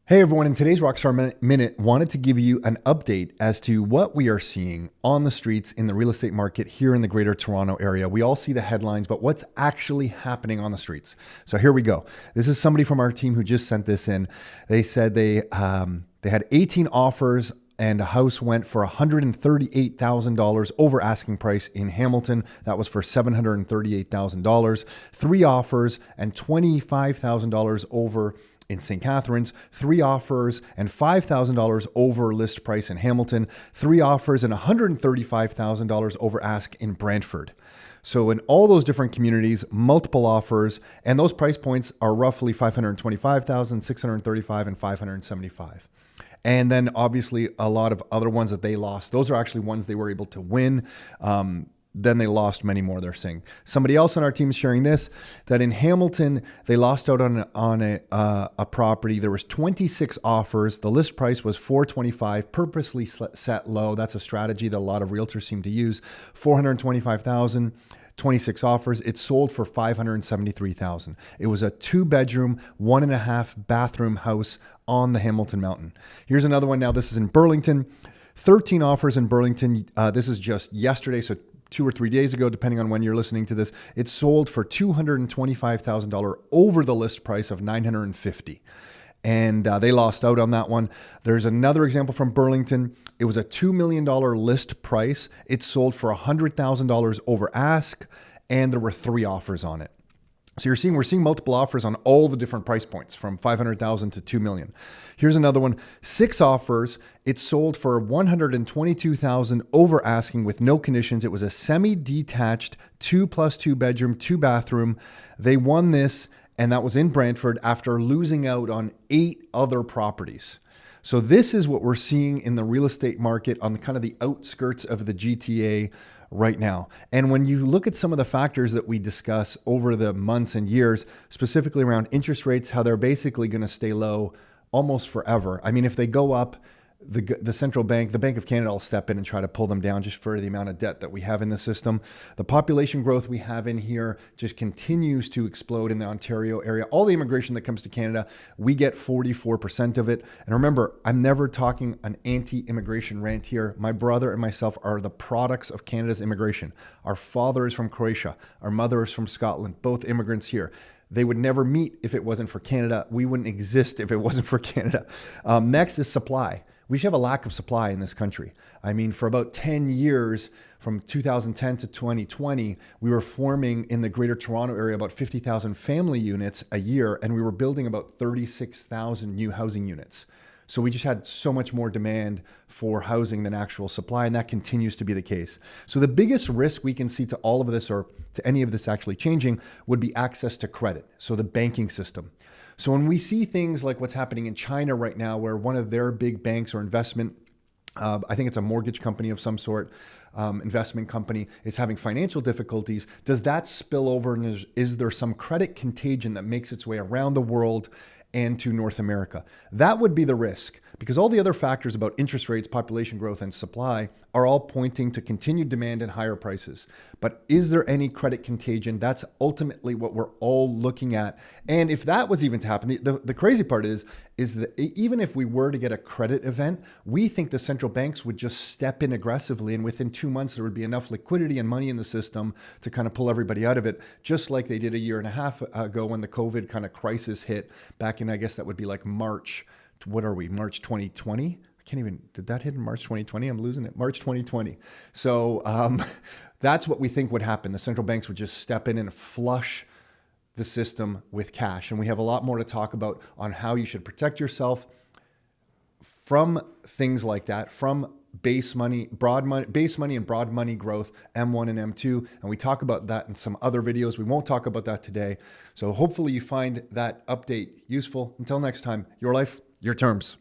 Hey everyone, in today's Rockstar Minute, wanted to give you an update as to what we are seeing on the streets in the real estate market here in the Greater Toronto area. We all see the headlines, but what's actually happening on the streets? So here we go. This is somebody from our team who just sent this in. They said they had 18 offers and a house went for $138,000 over asking price in Hamilton. That was for $738,000. 3 offers and $25,000 over in St. Catharines, 3 offers and $5,000 over list price in Hamilton, 3 offers and $135,000 over ask in Brantford. So in all those different communities, multiple offers, and those price points are roughly $525,000, $635,000, and $575,000. And then obviously a lot of other ones that they lost. Those are actually ones they were able to win. Then they lost many more, they're saying. Somebody else on our team is sharing this, that in Hamilton, they lost out on a property. There was 26 offers. The list price was $425,000, purposely set low. That's a strategy that a lot of realtors seem to use. $425,000. 26 offers. It sold for $573,000. It was a 2-bedroom, 1.5 bathroom house on the Hamilton Mountain. Here's another one now. This is in Burlington. 13 offers in Burlington. This is just yesterday, so 2 or 3 days ago, depending on when you're listening to this. It sold for $225,000 over the list price of $950,000. And they lost out on that one. There's another example from Burlington. It was a $2 million list price. It sold for $100,000 over ask, and there were 3 offers on it. So we're seeing multiple offers on all the different price points from $500,000 to $2 million. Here's another one, 6 offers. It sold for $122,000 over asking with no conditions. It was a semi-detached 2+2 bedroom, 2 bathroom. They won this, and that was in Brantford after losing out on 8 other properties. So this is what we're seeing in the real estate market on the kind of the outskirts of the GTA right now. And when you look at some of the factors that we discuss over the months and years, specifically around interest rates, how they're basically going to stay low almost forever. I mean, if they go up, the central bank, the Bank of Canada will step in and try to pull them down just for the amount of debt that we have in the system. The population growth we have in here just continues to explode in the Ontario area. All the immigration that comes to Canada, we get 44% of it. And remember, I'm never talking an anti-immigration rant here. My brother and myself are the products of Canada's immigration. Our father is from Croatia. Our mother is from Scotland, both immigrants here. They would never meet if it wasn't for Canada. We wouldn't exist if it wasn't for Canada. Next is supply. We should have a lack of supply in this country. I mean, for about 10 years, from 2010 to 2020, we were forming in the Greater Toronto area about 50,000 family units a year, and we were building about 36,000 new housing units. So we just had so much more demand for housing than actual supply, and that continues to be the case. So the biggest risk we can see to all of this, or to any of this actually changing, would be access to credit, so the banking system. So when we see things like what's happening in China right now, where one of their big banks or investment, I think it's a mortgage company of some sort, investment company, is having financial difficulties, does that spill over, and is there some credit contagion that makes its way around the world and to North America? That would be the risk, because all the other factors about interest rates, population growth, and supply are all pointing to continued demand and higher prices. But is there any credit contagion? That's ultimately what we're all looking at. And if that was even to happen, the crazy part is that even if we were to get a credit event, we think the central banks would just step in aggressively, and within 2 months, there would be enough liquidity and money in the system to kind of pull everybody out of it, just like they did a year and a half ago when the COVID kind of crisis hit back in, I guess that would be like March. What are we? March 2020? Did that hit in March 2020? I'm losing it. March 2020. So that's what we think would happen. The central banks would just step in and flush the system with cash. And we have a lot more to talk about on how you should protect yourself from things like that, from base money and broad money growth, M1 and M2. And we talk about that in some other videos. We won't talk about that today. So hopefully you find that update useful. Until next time, your life, your terms.